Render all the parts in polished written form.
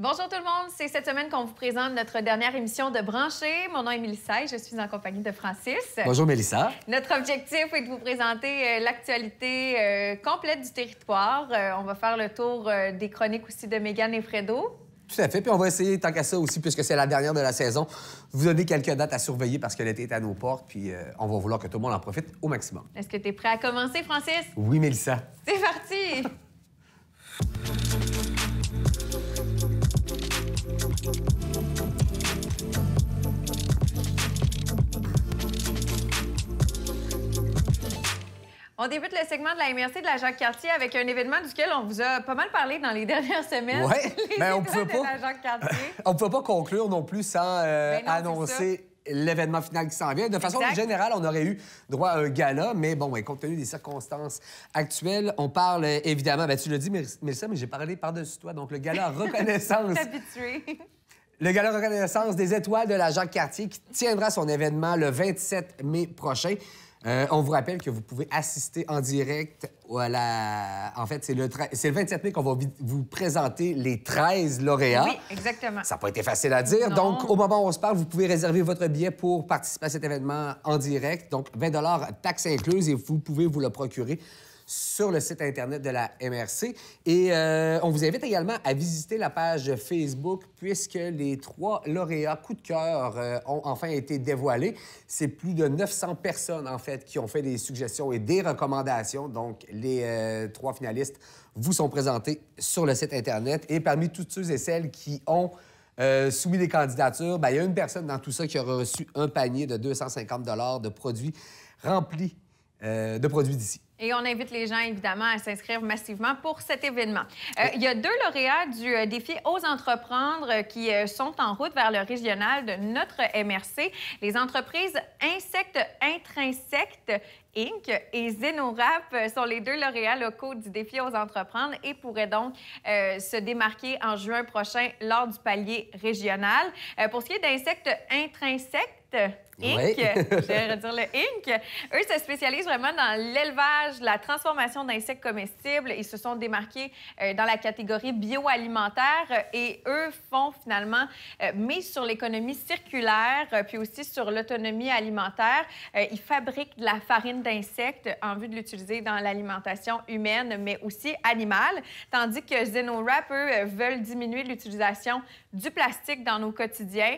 Bonjour tout le monde, c'est cette semaine qu'on vous présente notre dernière émission de Branché. Mon nom est Mélissa et je suis en compagnie de Francis. Bonjour Mélissa. Notre objectif est de vous présenter l'actualité complète du territoire. On va faire le tour des chroniques aussi de Mégane et Fredo. Tout à fait, puis on va essayer, tant qu'à ça aussi, puisque c'est la dernière de la saison, vous donner quelques dates à surveiller parce que l'été est à nos portes, puis on va vouloir que tout le monde en profite au maximum. Est-ce que tu es prêt à commencer, Francis? Oui, Mélissa. C'est parti! On débute le segment de la MRC de la Jacques-Cartier avec un événement duquel on vous a pas mal parlé dans les dernières semaines. Oui, mais on ne pouvait de la Jacques-Cartier. On ne pouvait pas conclure non plus sans annoncer l'événement final qui s'en vient. De façon générale, on aurait eu droit à un gala, mais bon, compte tenu des circonstances actuelles, on parle évidemment, tu l'as dit, Mélissa, mais j'ai parlé par-dessus toi, donc le gala reconnaissance. Habitué. Le gala reconnaissance des étoiles de la Jacques-Cartier qui tiendra son événement le 27 mai prochain. On vous rappelle que vous pouvez assister en direct à la... En fait, c'est le 27 mai qu'on va vous présenter les 13 lauréats. Oui, exactement. Ça n'a pas été facile à dire. Non. Donc, au moment où on se parle, vous pouvez réserver votre billet pour participer à cet événement en direct. Donc, 20 taxes incluses, et vous pouvez vous le procurer sur le site Internet de la MRC. Et on vous invite également à visiter la page Facebook puisque les 3 lauréats coup de cœur ont enfin été dévoilés. C'est plus de 900 personnes, en fait, qui ont fait des suggestions et des recommandations. Donc, les 3 finalistes vous sont présentés sur le site Internet. Et parmi toutes ceux et celles qui ont soumis des candidatures, il y a une personne dans tout ça qui aura reçu un panier de 250 $ de produits remplis de produits d'ici. Et on invite les gens, évidemment, à s'inscrire massivement pour cet événement. Il y a 2 lauréats du défi Ose entreprendre qui sont en route vers le régional de notre MRC. Les entreprises Insectes Intrinsectes Inc. et Zenorap sont les 2 lauréats locaux du défi Ose entreprendre et pourraient donc se démarquer en juin prochain lors du palier régional. Pour ce qui est d'Insectes Intrinsectes Inc., je vais redire le Inc., eux se spécialisent vraiment dans l'élevage, la transformation d'insectes comestibles. Ils se sont démarqués dans la catégorie bioalimentaire et eux font finalement mise sur l'économie circulaire puis aussi sur l'autonomie alimentaire. Ils fabriquent de la farine d'insectes en vue de l'utiliser dans l'alimentation humaine, mais aussi animale, tandis que Zenorap, eux, veulent diminuer l'utilisation du plastique dans nos quotidiens,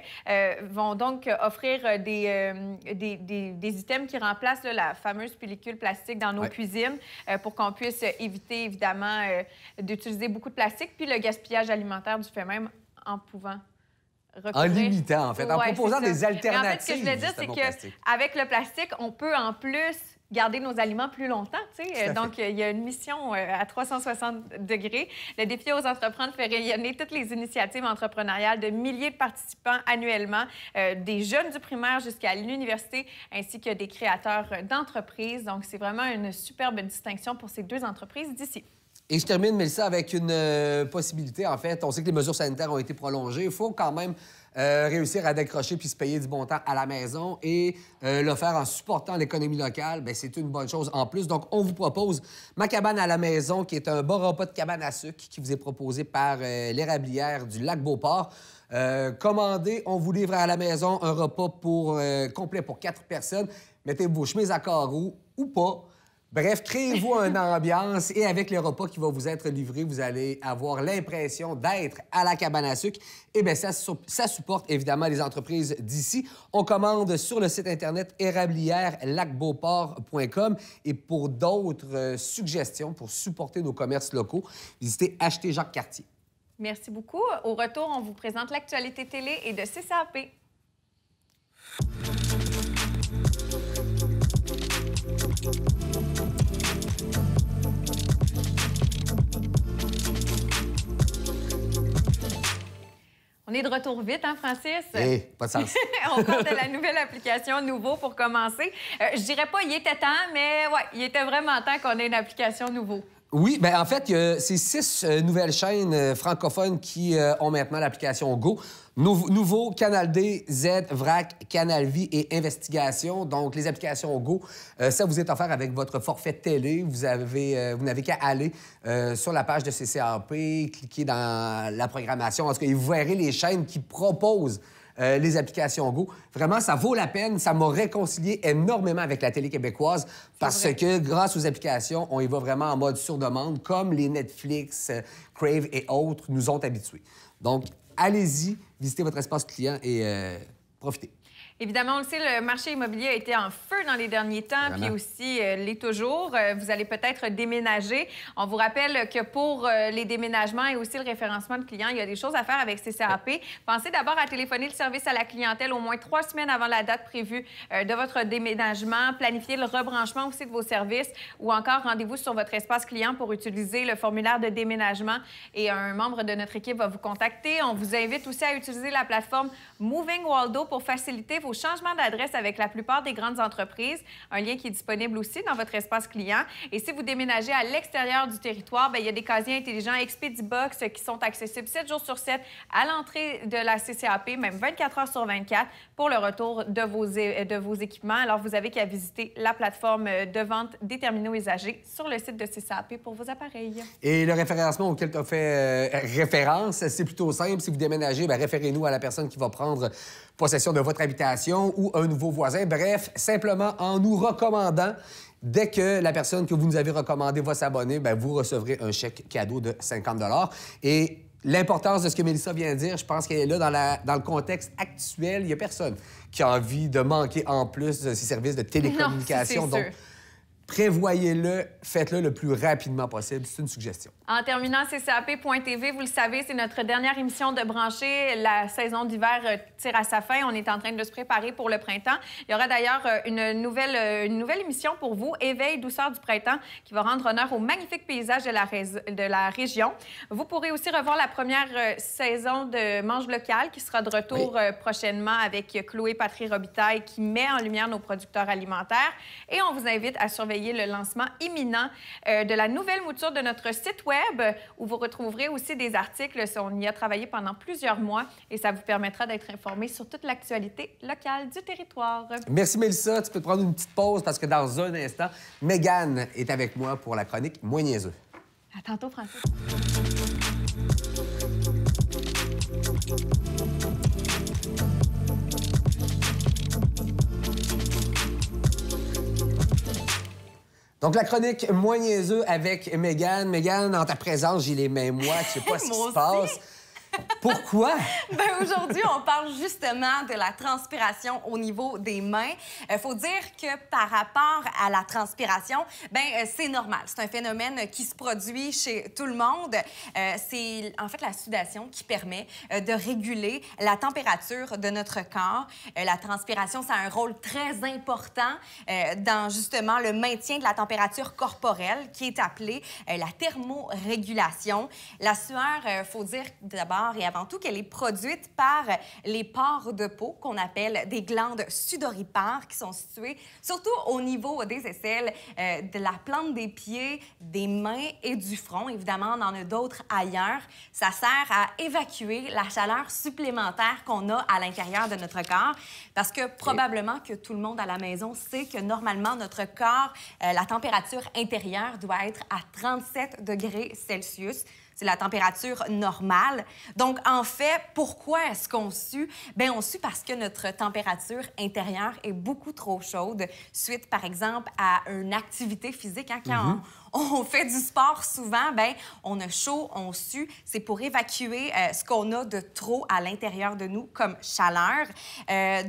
vont donc offrir des items qui remplacent la fameuse pellicule plastique dans nos cuisines pour qu'on puisse éviter, évidemment, d'utiliser beaucoup de plastique, puis le gaspillage alimentaire du fait même en pouvant recourir... En limitant, en fait, en proposant des alternatives. Mais en fait, ce que je voulais dire, c'est qu'avec le plastique, on peut en plus garder nos aliments plus longtemps, tu sais. Donc, il y a une mission à 360 degrés. Le défi Ose entreprendre fait rayonner toutes les initiatives entrepreneuriales de milliers de participants annuellement, des jeunes du primaire jusqu'à l'université, ainsi que des créateurs d'entreprises. Donc, c'est vraiment une superbe distinction pour ces 2 entreprises d'ici. Et je termine, Mélissa, avec une possibilité. En fait, on sait que les mesures sanitaires ont été prolongées. Il faut quand même réussir à décrocher puis se payer du bon temps à la maison et le faire en supportant l'économie locale, c'est une bonne chose en plus. Donc, on vous propose Ma cabane à la maison, qui est un bon repas de cabane à sucre qui vous est proposé par l'érablière du Lac-Beauport. Commandez, on vous livre à la maison un repas complet pour 4 personnes. Mettez vos chemises à carreaux ou pas. Bref, créez-vous une ambiance et avec le repas qui va vous être livré, vous allez avoir l'impression d'être à la cabane à sucre. Et bien, ça supporte évidemment les entreprises d'ici. On commande sur le site Internet érablière-lac-beauport.com. Et pour d'autres suggestions pour supporter nos commerces locaux, visitez Acheter Jacques-Cartier. Merci beaucoup. Au retour, on vous présente l'actualité télé et de CCAP. On est de retour vite, hein, Francis? Hey, pas de sens. On parle de la nouvelle application Nouveau pour commencer. Je dirais pas il était temps, mais ouais, il était vraiment temps qu'on ait une application Nouveau. Oui, bien, en fait, c'est 6 nouvelles chaînes francophones qui ont maintenant l'application Go. Nouveau, Canal D, Z, VRAC, Canal Vie et Investigation. Donc, les applications Go, ça vous est offert avec votre forfait télé. Vous n'avez qu'à aller sur la page de CCAP, cliquer dans la programmation. En tout cas, vous verrez les chaînes qui proposent les applications Go. Vraiment, ça vaut la peine. Ça m'a réconcilié énormément avec la télé québécoise parce que grâce aux applications, on y va vraiment en mode sur demande, comme les Netflix, Crave et autres nous ont habitués. Donc, allez-y, visitez votre espace client et profitez. Évidemment, on le sait, le marché immobilier a été en feu dans les derniers temps, Vraiment. puis aussi l'est toujours. Vous allez peut-être déménager. On vous rappelle que pour les déménagements et aussi le référencement de clients, il y a des choses à faire avec CCAP. Pensez d'abord à téléphoner le service à la clientèle au moins 3 semaines avant la date prévue de votre déménagement, planifier le rebranchement aussi de vos services ou encore rendez-vous sur votre espace client pour utiliser le formulaire de déménagement et un membre de notre équipe va vous contacter. On vous invite aussi à utiliser la plateforme Moving Waldo pour faciliter vos changements d'adresse avec la plupart des grandes entreprises. Un lien qui est disponible aussi dans votre espace client. Et si vous déménagez à l'extérieur du territoire, bien, il y a des casiers intelligents Expedibox qui sont accessibles 7 jours sur 7 à l'entrée de la CCAP, même 24 heures sur 24 pour le retour de vos équipements. Alors, vous avez qu'à visiter la plateforme de vente des terminaux usagés sur le site de CCAP pour vos appareils. Et le référencement auquel tu as fait référence, c'est plutôt simple. Si vous déménagez, bien, référez-nous à la personne qui va prendre possession de votre habitation ou un nouveau voisin. Bref, simplement en nous recommandant. Dès que la personne que vous nous avez recommandée va s'abonner, bien, vous recevrez un chèque cadeau de 50 $. Et l'importance de ce que Mélissa vient de dire, je pense qu'elle est là dans le contexte actuel. Il n'y a personne qui a envie de manquer en plus de ces services de télécommunication. Non, donc, prévoyez-le, faites-le le plus rapidement possible. C'est une suggestion. En terminant, CCAP.tv, vous le savez, c'est notre dernière émission de brancher. La saison d'hiver tire à sa fin. On est en train de se préparer pour le printemps. Il y aura d'ailleurs une nouvelle émission pour vous, Éveil douceur du printemps, qui va rendre honneur aux magnifiques paysages de la région. Vous pourrez aussi revoir la première saison de Mange local, qui sera de retour prochainement avec Chloé Patry-Robitaille, qui met en lumière nos producteurs alimentaires. Et on vous invite à surveiller le lancement imminent de la nouvelle mouture de notre site Web, où vous retrouverez aussi des articles. On y a travaillé pendant plusieurs mois et ça vous permettra d'être informé sur toute l'actualité locale du territoire. Merci, Mélissa. Tu peux te prendre une petite pause parce que dans un instant, Mégane est avec moi pour la chronique Moins niaiseux. À tantôt, Francis. Donc, la chronique Moins niaiseux avec Mégane. Mégane, en ta présence, j'ai les mains moites. Je sais pas ce qui se passe. Pourquoi? Bien, aujourd'hui, on parle justement de la transpiration au niveau des mains. Il faut dire que par rapport à la transpiration, bien, c'est normal. C'est un phénomène qui se produit chez tout le monde. C'est en fait la sudation qui permet de réguler la température de notre corps. La transpiration, ça a un rôle très important dans justement le maintien de la température corporelle qui est appelée la thermorégulation. La sueur, il faut dire d'abord et avant tout qu'elle est produite par les pores de peau qu'on appelle des glandes sudoripares qui sont situées surtout au niveau des aisselles, de la plante des pieds, des mains et du front. Évidemment, on en a d'autres ailleurs. Ça sert à évacuer la chaleur supplémentaire qu'on a à l'intérieur de notre corps parce que probablement que tout le monde à la maison sait que normalement, notre corps, la température intérieure doit être à 37 degrés Celsius. C'est la température normale. Donc, en fait, pourquoi est-ce qu'on sue? Bien, on sue parce que notre température intérieure est beaucoup trop chaude suite, par exemple, à une activité physique. Hein, quand on fait du sport souvent, bien, on a chaud, on sue. C'est pour évacuer ce qu'on a de trop à l'intérieur de nous comme chaleur.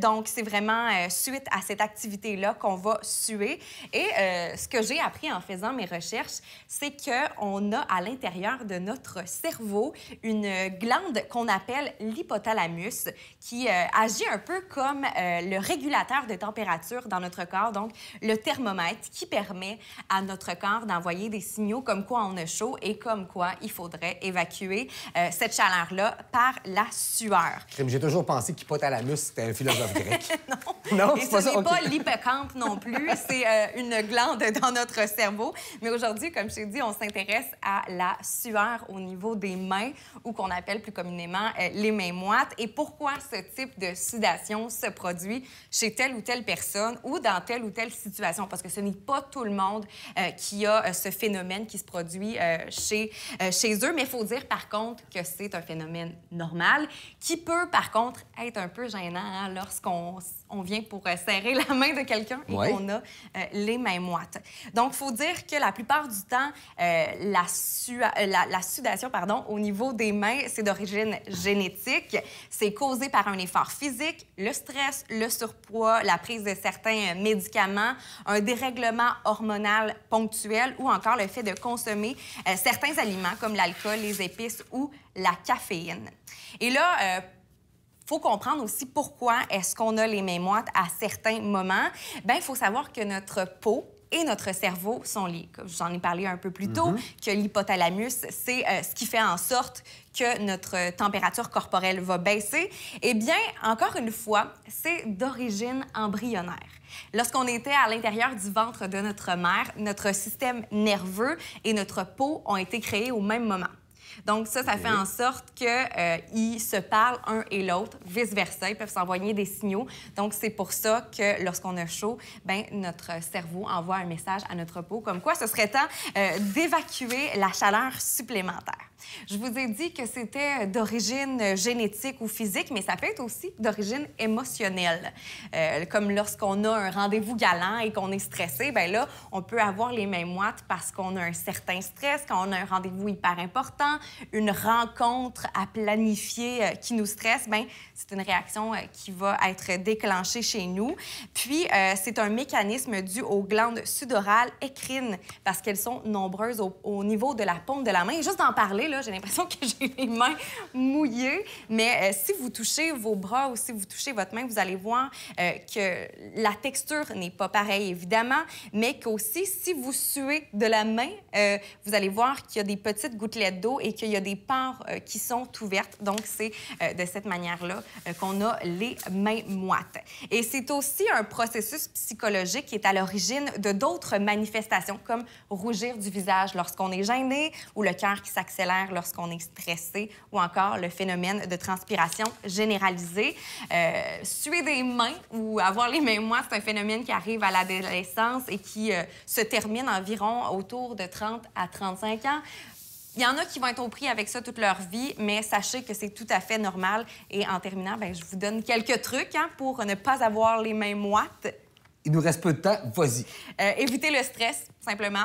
Donc, c'est vraiment suite à cette activité-là qu'on va suer. Et ce que j'ai appris en faisant mes recherches, c'est qu'on a à l'intérieur de notre cerveau une glande qu'on appelle l'hypothalamus qui agit un peu comme le régulateur de température dans notre corps, donc le thermomètre qui permet à notre corps d'envoyer des signaux comme quoi on a chaud et comme quoi il faudrait évacuer cette chaleur-là par la sueur. J'ai toujours pensé qu'hypothalamus, c'était un philosophe grec. Non. Non, Et c'est ce pas ça. n'est OK. pas l'hippocampe non plus, c'est une glande dans notre cerveau. Mais aujourd'hui, comme je t'ai dit, on s'intéresse à la sueur au niveau des mains, ou qu'on appelle plus communément les mains moites. Et pourquoi ce type de sudation se produit chez telle ou telle personne ou dans telle ou telle situation? Parce que ce n'est pas tout le monde qui a ce phénomène qui se produit chez eux. Mais il faut dire, par contre, que c'est un phénomène normal qui peut, par contre, être un peu gênant hein, lorsqu'on vient pour serrer la main de quelqu'un et Ouais. qu'on a les mains moites. Donc, il faut dire que la plupart du temps, la sudation au niveau des mains, c'est d'origine génétique. C'est causé par un effort physique, le stress, le surpoids, la prise de certains médicaments, un dérèglement hormonal ponctuel ou encore le fait de consommer certains aliments comme l'alcool, les épices ou la caféine. Et là, faut comprendre aussi pourquoi est-ce qu'on a les mains moites à certains moments. Bien, il faut savoir que notre peau et notre cerveau sont liés. J'en ai parlé un peu plus tôt, que l'hypothalamus, c'est ce qui fait en sorte que notre température corporelle va baisser. Eh bien, encore une fois, c'est d'origine embryonnaire. Lorsqu'on était à l'intérieur du ventre de notre mère, notre système nerveux et notre peau ont été créés au même moment. Donc ça fait en sorte qu'ils se parlent un et l'autre, vice-versa. Ils peuvent s'envoyer des signaux. Donc c'est pour ça que lorsqu'on a chaud, bien, notre cerveau envoie un message à notre peau comme quoi ce serait temps d'évacuer la chaleur supplémentaire. Je vous ai dit que c'était d'origine génétique ou physique, mais ça peut être aussi d'origine émotionnelle. Comme lorsqu'on a un rendez-vous galant et qu'on est stressé, bien là, on peut avoir les mains moites parce qu'on a un certain stress, quand on a un rendez-vous hyper important, une rencontre à planifier qui nous stresse, bien, c'est une réaction qui va être déclenchée chez nous. Puis, c'est un mécanisme dû aux glandes sudorales écrines parce qu'elles sont nombreuses au niveau de la paume de la main. Et juste d'en parler, là, j'ai l'impression que j'ai les mains mouillées. Mais si vous touchez vos bras ou si vous touchez votre main, vous allez voir que la texture n'est pas pareille, évidemment, mais qu'aussi, si vous suez de la main, vous allez voir qu'il y a des petites gouttelettes d'eau et qu'il y a des pores qui sont ouvertes. Donc, c'est de cette manière-là qu'on a les mains moites. Et c'est aussi un processus psychologique qui est à l'origine de d'autres manifestations, comme rougir du visage lorsqu'on est gêné ou le cœur qui s'accélère lorsqu'on est stressé ou encore le phénomène de transpiration généralisée. Suer des mains ou avoir les mains moites, c'est un phénomène qui arrive à l'adolescence et qui se termine environ autour de 30 à 35 ans. Il y en a qui vont être au prix avec ça toute leur vie, mais sachez que c'est tout à fait normal. Et en terminant, bien, je vous donne quelques trucs pour ne pas avoir les mains moites. Il nous reste peu de temps. Vas-y. Éviter le stress, simplement.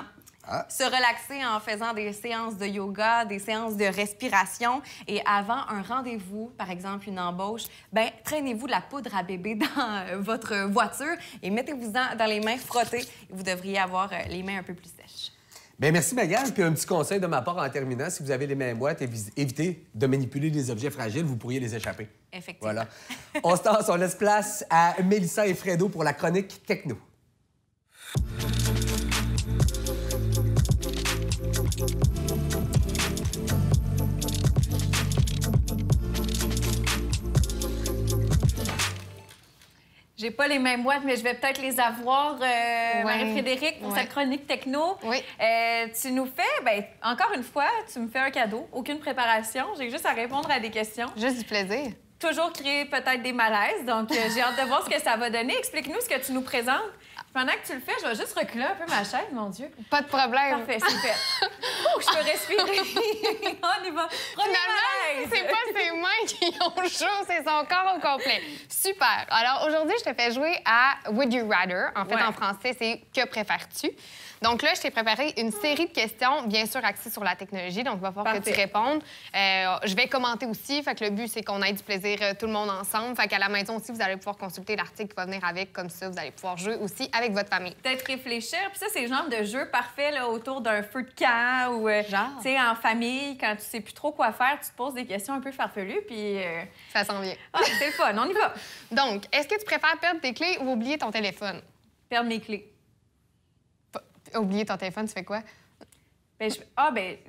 Se relaxer en faisant des séances de yoga, des séances de respiration. Et avant un rendez-vous, par exemple une embauche, bien, traînez-vous de la poudre à bébé dans votre voiture et mettez-vous-en dans les mains frottées. Et vous devriez avoir les mains un peu plus sèches. Bien, merci, Magali. Puis un petit conseil de ma part en terminant. Si vous avez les mains moites, évitez de manipuler des objets fragiles. Vous pourriez les échapper. Effectivement. Voilà. On se tasse, on laisse place à Mélissa et Fredo pour la chronique techno. J'ai pas les mêmes boîtes, mais je vais peut-être les avoir, Marie-Frédérique, pour cette chronique techno. Oui. Tu nous fais, bien, encore une fois, tu me fais un cadeau. Aucune préparation. J'ai juste à répondre à des questions. Juste du plaisir. Toujours créer peut-être des malaises. Donc, j'ai hâte de voir ce que ça va donner. Explique-nous ce que tu nous présentes. Pendant que tu le fais, je vais juste reculer un peu ma chaise, mon Dieu. Pas de problème. Parfait, c'est fait. Ouh, je peux respirer. On y va. Premier malaise. C'est pas ses mains qui ont chaud, c'est son corps au complet. Super. Alors, aujourd'hui, je te fais jouer à Would You Rather. En fait, en français, c'est Que préfères-tu? Donc là, je t'ai préparé une série de questions, bien sûr axées sur la technologie. Donc, il va falloir que tu répondes. Je vais commenter aussi. Fait que le but, c'est qu'on ait du plaisir tout le monde ensemble. Fait qu'à la maison aussi, vous allez pouvoir consulter l'article qui va venir avec. Comme ça, vous allez pouvoir jouer aussi avec votre famille. Peut-être réfléchir. Puis ça, c'est le genre de jeu parfait là, autour d'un feu de camp ou, tu sais, en famille, quand tu sais plus trop quoi faire, tu te poses des questions un peu farfelues. Puis. Ça s'en vient. Ah, c'est le fun. On y va. Donc, est-ce que tu préfères perdre tes clés ou oublier ton téléphone? Perdre mes clés. Oublier ton téléphone, tu fais quoi? Ben,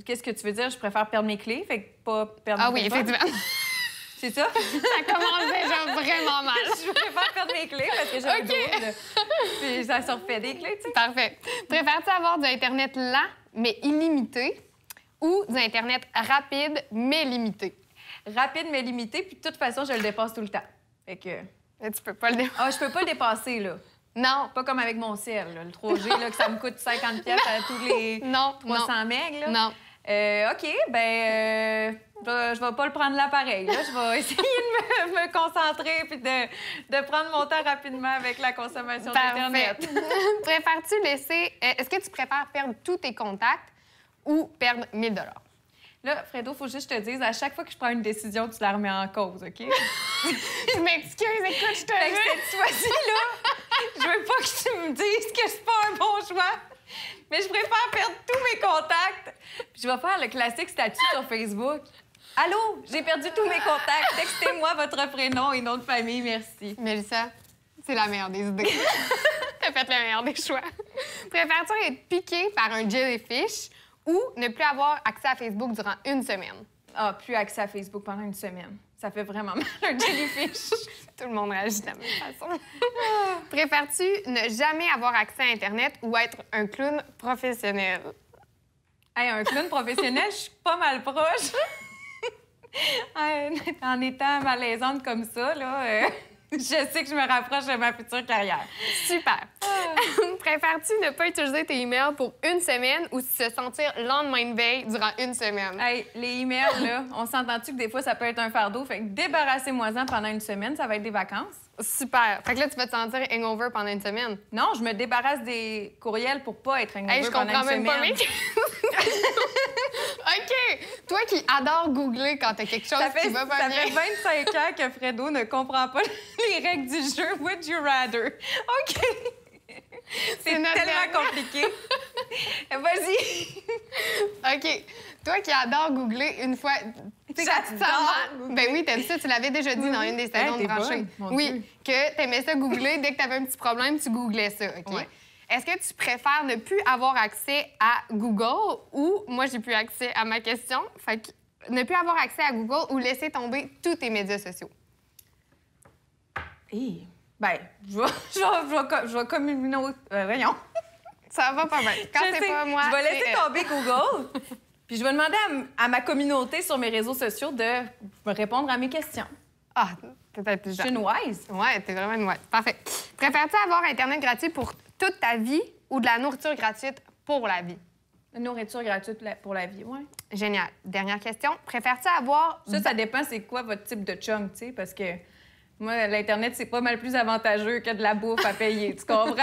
qu'est-ce que tu veux dire? Je préfère perdre mes clés, fait que pas perdre Ah mon oui, téléphone. effectivement. C'est ça? Ça commence déjà vraiment mal. Je préfère perdre mes clés parce que j'ai un double. Puis ça se refait des clés, tu sais. Parfait. Préfères-tu avoir du Internet lent, mais illimité, ou du Internet rapide, mais limité? Rapide, mais limité, puis de toute façon, je le dépasse tout le temps. Fait que... Mais tu peux pas le dépasser. Ah, je peux pas le dépasser, là. Non. Pas comme avec mon ciel, là, le 3G, là, que ça me coûte 50$ à tous les Non. 300 MB, là. Non. OK, je vais pas le prendre là pareil. Là. Je vais essayer de me concentrer puis de prendre mon temps rapidement avec la consommation d'Internet. Préfères-tu laisser... Est-ce que tu préfères perdre tous tes contacts ou perdre 1 000 $? Là, Fredo, faut juste que je te dise, à chaque fois que je prends une décision, tu la remets en cause, OK? Je m'excuse, écoute, je te Fait que jure. cette fois-ci, là, je veux pas que tu me dises que c'est pas un bon choix, mais je préfère perdre tous mes contacts. Puis je vais faire le classique statut sur Facebook. Allô, j'ai perdu tous mes contacts. Textez-moi votre prénom et nom de famille, merci. Mélissa, c'est la meilleure des idées. T'as fait le meilleur des choix. Préfères-tu être piqué par un jellyfish ou ne plus avoir accès à Facebook durant 1 semaine? Ah, plus accès à Facebook pendant 1 semaine. Ça fait vraiment mal, un jellyfish. Tout le monde réagit de la même façon. Préfères-tu ne jamais avoir accès à Internet ou être un clown professionnel? Hey, un clown professionnel, je suis pas mal proche. En étant malaisante comme ça, là, je sais que je me rapproche de ma future carrière. Super. Préfères-tu ne pas utiliser tes emails pour 1 semaine ou se sentir lendemain de veille durant 1 semaine? Hey, les emails, là, on s'entend-tu que des fois, ça peut être un fardeau? Fait que débarrassez-moi-en pendant 1 semaine, ça va être des vacances. Super. Fait que là, tu vas te sentir hangover pendant 1 semaine. Non, je me débarrasse des courriels pour pas être hangover Hey, je pendant comprends une même pas semaine. OK. Toi qui adore googler quand t'as quelque chose qui va pas ça bien. fait 25 ans que Fredo ne comprend pas les règles du jeu Would You Rather. OK. C'est notre tellement dernière. compliqué. Vas-y. OK. Toi qui adore googler une fois... Tu sais, quand tu te sens J'adore mal- googler. Ben oui, t'aimes ça. Tu l'avais déjà dit dans une des saisons Hey, de t'es Branché. bonne, mon Oui, Dieu. que t'aimais ça googler. Dès que t'avais un petit problème, tu googlais ça, OK? Ouais. Est-ce que tu préfères ne plus avoir accès à Google ou... Moi, j'ai plus accès à ma question. Fait que ne plus avoir accès à Google ou laisser tomber tous tes médias sociaux? Hey. Ben, je vais communiquer. Voyons. Ça va pas bien. Quand Je c'est sais. pas moi, Je vais c'est laisser elle. tomber Google. Puis je vais demander à ma communauté sur mes réseaux sociaux de me répondre à mes questions. Ah, peut-être plus Je suis une wise. Ouais, t'es vraiment une ouais. Parfait. Préfères-tu avoir Internet gratuit pour toute ta vie ou de la nourriture gratuite pour la vie? Une nourriture gratuite pour la vie, ouais. Génial. Dernière question. Préfères-tu avoir... Ça dépend c'est quoi votre type de chum, tu sais, parce que moi, l'Internet, c'est pas mal plus avantageux que de la bouffe à payer. Tu comprends?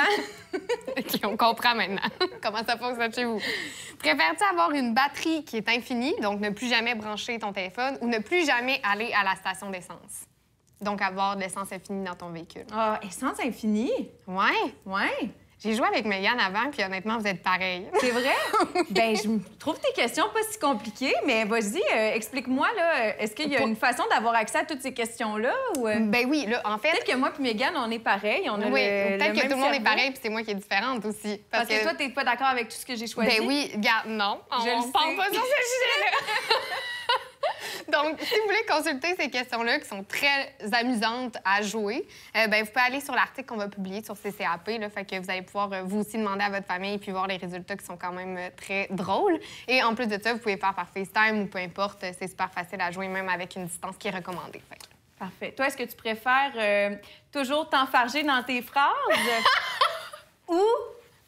OK, on comprend maintenant comment ça fonctionne chez vous. Préfères-tu avoir une batterie qui est infinie, donc ne plus jamais brancher ton téléphone, ou ne plus jamais aller à la station d'essence? Donc avoir de l'essence infinie dans ton véhicule. Ah, essence infinie? Ouais. Ouais. J'ai joué avec Mégane avant, puis honnêtement, vous êtes pareils. C'est vrai? Ben, je trouve tes questions pas si compliquées, mais vas-y, explique-moi, là, est-ce qu'il y a une façon d'avoir accès à toutes ces questions-là? Ou, Ben oui, là, en fait... Peut-être que moi et Mégane, on est pareils, on a Oui, le peut-être que même tout le monde est cerveau. pareil, puis c'est moi qui est différente aussi. Parce que toi, t'es pas d'accord avec tout ce que j'ai choisi? Ben oui, regarde, non. On Je le ne parle sais. pas sur ce sujet-là. Donc, si vous voulez consulter ces questions-là, qui sont très amusantes à jouer, ben, vous pouvez aller sur l'article qu'on va publier sur CCAP. Là, fait que vous allez pouvoir vous aussi demander à votre famille puis voir les résultats qui sont quand même très drôles. Et en plus de ça, vous pouvez faire par FaceTime ou peu importe. C'est super facile à jouer, même avec une distance qui est recommandée. Fait que... Parfait. Toi, est-ce que tu préfères toujours t'enfarger dans tes phrases ou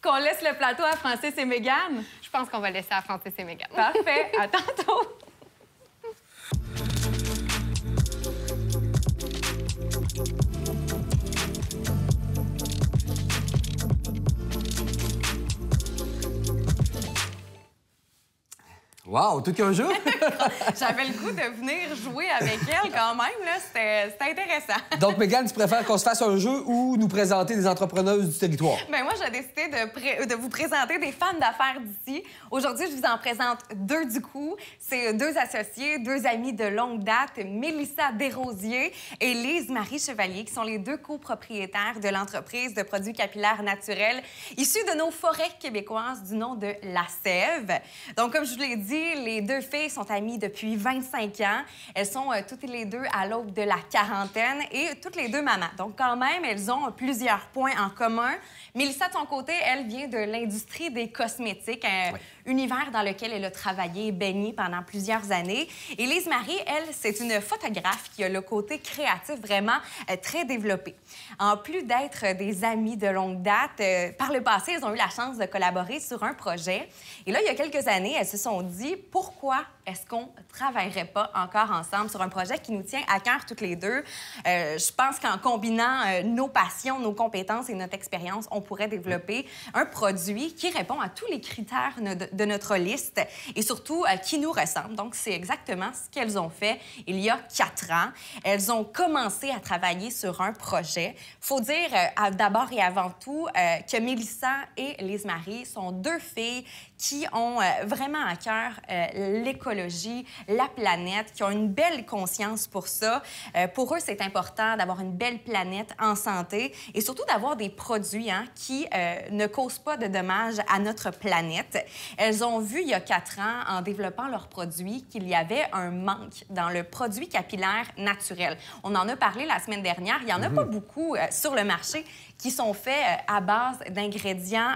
qu'on laisse le plateau à Francis et Mégane? Je pense qu'on va laisser à Francis et Mégane. Parfait. À tantôt. Wow, tout qu'un jeu! J'avais le goût de venir jouer avec elle quand même. Là. C'était intéressant. Donc, Mégane, tu préfères qu'on se fasse un jeu ou nous présenter des entrepreneuses du territoire? Ben moi, j'ai décidé de vous présenter des femmes d'affaires d'ici. Aujourd'hui, je vous en présente 2 du coup. C'est 2 associés, 2 amies de longue date, Mélissa Desrosiers et Lise-Marie Chevalier, qui sont les 2 copropriétaires de l'entreprise de produits capillaires naturels issus de nos forêts québécoises du nom de La Sève. Donc, comme je vous l'ai dit, aujourd'hui, les deux filles sont amies depuis 25 ans. Elles sont toutes les deux à l'aube de la quarantaine et toutes les deux mamans. Donc, quand même, elles ont plusieurs points en commun. Mélissa, de son côté, elle vient de l'industrie des cosmétiques, un univers dans lequel elle a travaillé, baigné pendant plusieurs années. Et Lise-Marie, elle, c'est une photographe qui a le côté créatif vraiment très développé. En plus d'être des amies de longue date, par le passé, elles ont eu la chance de collaborer sur un projet. Et là, il y a quelques années, elles se sont dit pourquoi est-ce qu'on ne travaillerait pas encore ensemble sur un projet qui nous tient à cœur toutes les deux. Je pense qu'en combinant nos passions, nos compétences et notre expérience, on pourrait développer un produit qui répond à tous les critères de notre liste et surtout qui nous ressemble. Donc, c'est exactement ce qu'elles ont fait il y a 4 ans. Elles ont commencé à travailler sur un projet. Il faut dire d'abord et avant tout que Mélissa et Lise-Marie sont deux filles qui ont vraiment à cœur l'écologie, la planète, qui ont une belle conscience pour ça. Pour eux, c'est important d'avoir une belle planète en santé et surtout d'avoir des produits qui ne causent pas de dommages à notre planète. Elles ont vu il y a 4 ans, en développant leurs produits, qu'il y avait un manque dans le produit capillaire naturel. On en a parlé la semaine dernière. Il n'y en a pas beaucoup sur le marché qui sont faits à base d'ingrédients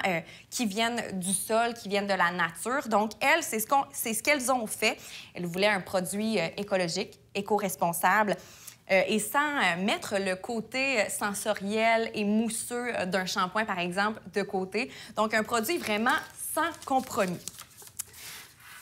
qui viennent du sol, qui viennent de la nature. Donc, elles, c'est ce qu'elles ont fait. Elles voulaient un produit écologique, éco-responsable, et sans mettre le côté sensoriel et mousseux d'un shampoing, par exemple, de côté. Donc, un produit vraiment sans compromis.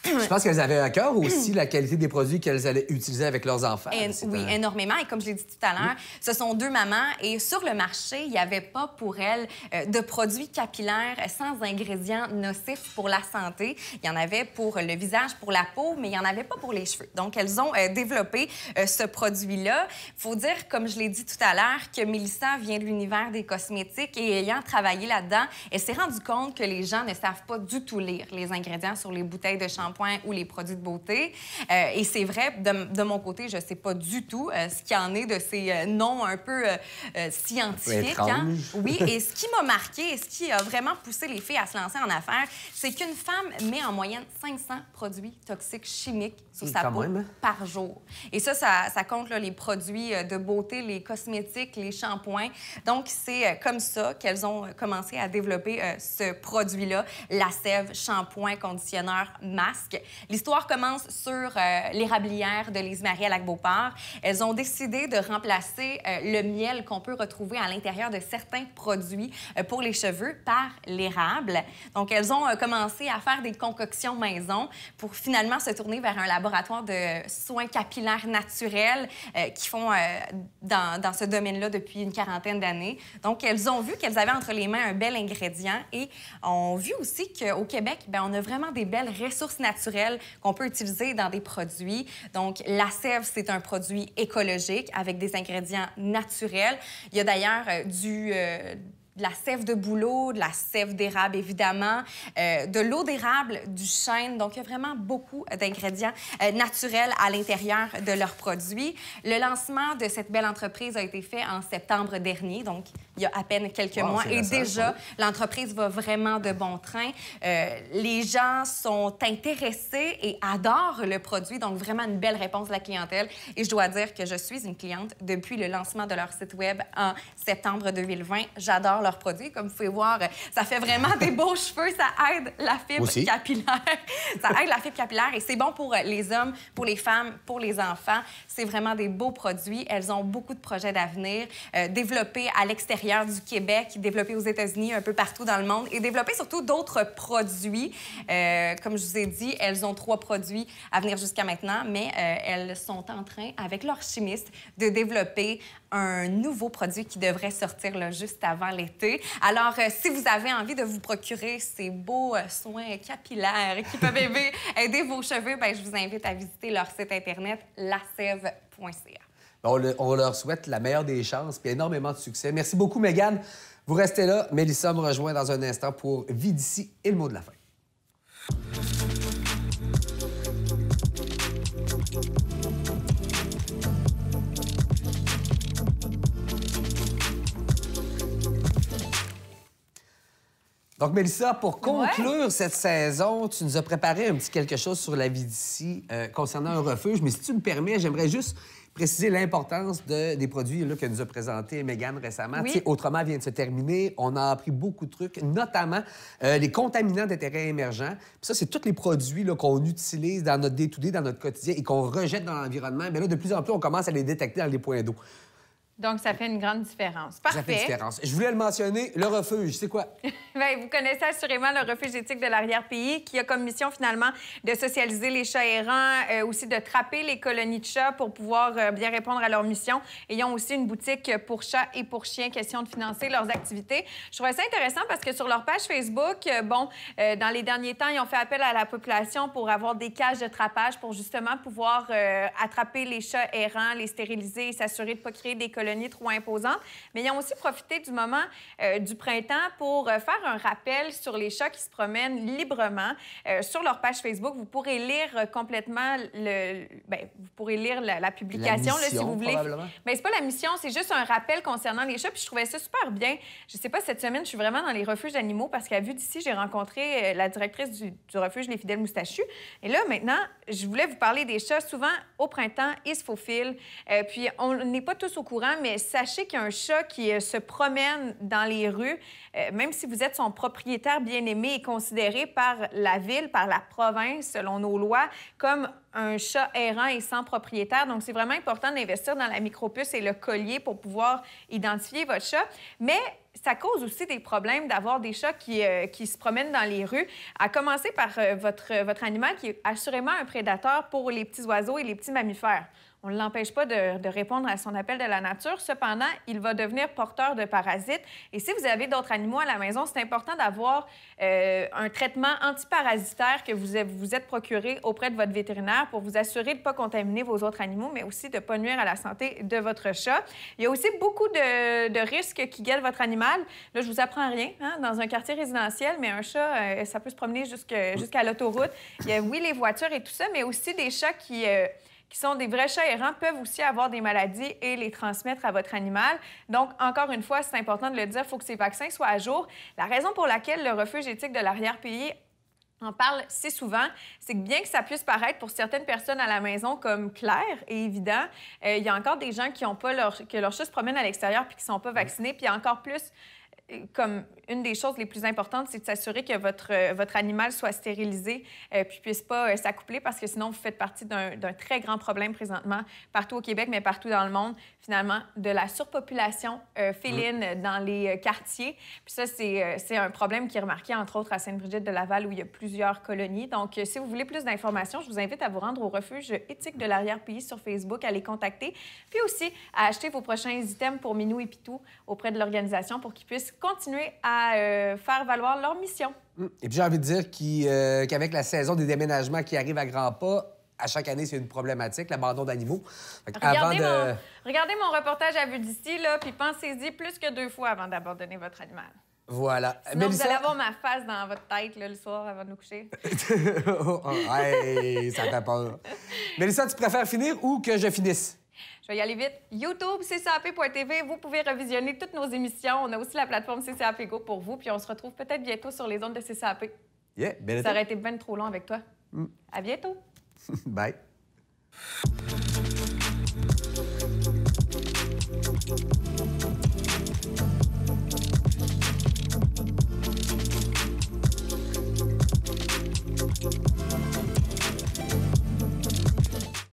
Je pense qu'elles avaient à cœur aussi la qualité des produits qu'elles allaient utiliser avec leurs enfants. Oui, énormément. Et comme je l'ai dit tout à l'heure, ce sont deux mamans. Et sur le marché, il n'y avait pas pour elles de produits capillaires sans ingrédients nocifs pour la santé. Il y en avait pour le visage, pour la peau, mais il n'y en avait pas pour les cheveux. Donc, elles ont développé ce produit-là. Il faut dire, comme je l'ai dit tout à l'heure, que Mélissa vient de l'univers des cosmétiques et ayant travaillé là-dedans, elle s'est rendue compte que les gens ne savent pas du tout lire les ingrédients sur les bouteilles de shampoing ou les produits de beauté. Et c'est vrai, de mon côté, je ne sais pas du tout ce qu'il y en est de ces noms un peu scientifiques. Oui, et ce qui m'a marqué et ce qui a vraiment poussé les filles à se lancer en affaires, c'est qu'une femme met en moyenne 500 produits toxiques chimiques sur sa peau par jour. Et ça compte là, les produits de beauté, les cosmétiques, les shampoings. Donc, c'est comme ça qu'elles ont commencé à développer ce produit-là, la sève, shampoing, conditionneur, masque. L'histoire commence sur l'érablière de Lise-Marie à Lac-Beauport. Elles ont décidé de remplacer le miel qu'on peut retrouver à l'intérieur de certains produits pour les cheveux par l'érable. Donc, elles ont commencé à faire des concoctions maison pour finalement se tourner vers un laboratoire de soins capillaires naturels qui font dans ce domaine-là depuis une quarantaine d'années. Donc, elles ont vu qu'elles avaient entre les mains un bel ingrédient et ont vu aussi qu'au Québec, on a vraiment des belles ressources naturelles qu'on peut utiliser dans des produits. Donc, la sève, c'est un produit écologique avec des ingrédients naturels. Il y a d'ailleurs de la sève de bouleau, de la sève d'érable, évidemment, de l'eau d'érable, du chêne. Donc, il y a vraiment beaucoup d'ingrédients naturels à l'intérieur de leurs produits. Le lancement de cette belle entreprise a été fait en septembre dernier, donc il y a à peine quelques mois. Et déjà, l'entreprise va vraiment de bon train. Les gens sont intéressés et adorent le produit, donc vraiment une belle réponse de la clientèle. Et je dois dire que je suis une cliente depuis le lancement de leur site web en septembre 2020. J'adore leurs produits. Comme vous pouvez voir, ça fait vraiment des beaux cheveux. Ça aide la fibre capillaire. Ça aide la fibre capillaire et c'est bon pour les hommes, pour les femmes, pour les enfants. C'est vraiment des beaux produits. Elles ont beaucoup de projets d'avenir, développés à l'extérieur du Québec, développés aux États-Unis, un peu partout dans le monde et développés surtout d'autres produits. Comme je vous ai dit, elles ont 3 produits à venir jusqu'à maintenant, mais elles sont en train, avec leurs chimistes, de développer un nouveau produit qui devrait sortir là, juste avant l'été. Alors, si vous avez envie de vous procurer ces beaux soins capillaires qui peuvent aider vos cheveux, je vous invite à visiter leur site Internet, lasève.ca. On leur souhaite la meilleure des chances et énormément de succès. Merci beaucoup, Mégane. Vous restez là. Mélissa me rejoint dans un instant pour Vie d'ici et le mot de la fin. Donc, Mélissa, pour conclure cette saison, tu nous as préparé un petit quelque chose sur la vie d'ici concernant un refuge. Mais si tu me permets, j'aimerais juste préciser l'importance des produits là, que nous a présentés Mégane récemment. Oui. Autrement vient de se terminer. On a appris beaucoup de trucs, notamment les contaminants d'intérêt émergent. Puis ça, c'est tous les produits là, qu'on utilise dans notre day-to-day, dans notre quotidien et qu'on rejette dans l'environnement. Mais là, de plus en plus, on commence à les détecter dans les points d'eau. Donc, ça fait une grande différence. Parfait. Ça fait une différence. Je voulais le mentionner, le refuge, c'est quoi? Bien, vous connaissez assurément le refuge éthique de l'arrière-pays qui a comme mission, finalement, de socialiser les chats errants, aussi de trapper les colonies de chats pour pouvoir bien répondre à leur mission. Et ils ont aussi une boutique pour chats et pour chiens, question de financer leurs activités. Je trouvais ça intéressant parce que sur leur page Facebook, dans les derniers temps, ils ont fait appel à la population pour avoir des cages de trappage pour justement pouvoir attraper les chats errants, les stériliser et s'assurer de ne pas créer des colonies trop imposantes. Mais ils ont aussi profité du moment du printemps pour faire un rappel sur les chats qui se promènent librement. Sur leur page Facebook, vous pourrez lire complètement vous pourrez lire la publication la mission, là, si vous voulez. Mais c'est pas la mission, c'est juste un rappel concernant les chats. Puis je trouvais ça super bien. Je sais pas, cette semaine, je suis vraiment dans les refuges d'animaux parce qu'à vue d'ici, j'ai rencontré la directrice du refuge Les Fidèles Moustachus. Et là, maintenant, je voulais vous parler des chats. Souvent, au printemps, ils se faufilent. Puis on n'est pas tous au courant, mais sachez qu'un chat qui se promène dans les rues, même si vous êtes son propriétaire bien-aimé, est considéré par la ville, par la province, selon nos lois, comme un chat errant et sans propriétaire. Donc, c'est vraiment important d'investir dans la micropuce et le collier pour pouvoir identifier votre chat. Mais ça cause aussi des problèmes d'avoir des chats qui se promènent dans les rues, à commencer par votre animal qui est assurément un prédateur pour les petits oiseaux et les petits mammifères. On ne l'empêche pas de répondre à son appel de la nature. Cependant, il va devenir porteur de parasites. Et si vous avez d'autres animaux à la maison, c'est important d'avoir un traitement antiparasitaire que vous êtes procuré auprès de votre vétérinaire pour vous assurer de ne pas contaminer vos autres animaux, mais aussi de ne pas nuire à la santé de votre chat. Il y a aussi beaucoup de risques qui guettent votre animal. Là, je vous apprends rien, hein, dans un quartier résidentiel, mais un chat, ça peut se promener jusqu'à l'autoroute. Il y a, oui, les voitures et tout ça, mais aussi des chats qui sont des vrais chats errants, peuvent aussi avoir des maladies et les transmettre à votre animal. Donc, encore une fois, c'est important de le dire, il faut que ces vaccins soient à jour. La raison pour laquelle le refuge éthique de l'arrière-pays en parle si souvent, c'est que bien que ça puisse paraître pour certaines personnes à la maison comme clair et évident, il y a encore des gens qui ont pas que leur chat se promène à l'extérieur puis qui ne sont pas vaccinés. Puis encore plus, comme une des choses les plus importantes, c'est de s'assurer que votre animal soit stérilisé puis puisse pas s'accoupler parce que sinon, vous faites partie d'un très grand problème présentement partout au Québec, mais partout dans le monde, finalement, de la surpopulation féline dans les quartiers. Puis ça, c'est un problème qui est remarqué, entre autres, à Sainte-Brigitte-de-Laval où il y a plusieurs colonies. Donc, si vous voulez plus d'informations, je vous invite à vous rendre au refuge éthique de l'arrière-pays sur Facebook, à les contacter, puis aussi à acheter vos prochains items pour Minou et Pitou auprès de l'organisation pour qu'ils puissent continuer à faire valoir leur mission. Et puis j'ai envie de dire qu'avec la saison des déménagements qui arrive à grands pas, à chaque année, c'est une problématique, l'abandon d'animaux. Regardez mon reportage à vue d'ici, là, puis pensez-y plus que 2 fois avant d'abandonner votre animal. Voilà. Sinon, vous allez avoir ma face dans votre tête là, le soir avant de nous coucher. Hey, ça fait peur. Mélissa, tu préfères finir ou que je finisse? Je vais y aller vite. YouTube, ccap.tv, vous pouvez revisionner toutes nos émissions. On a aussi la plateforme CCAP Go pour vous. Puis on se retrouve peut-être bientôt sur les ondes de CCAP. Yeah, belle Ça aurait été bien trop long avec toi. À bientôt. Bye.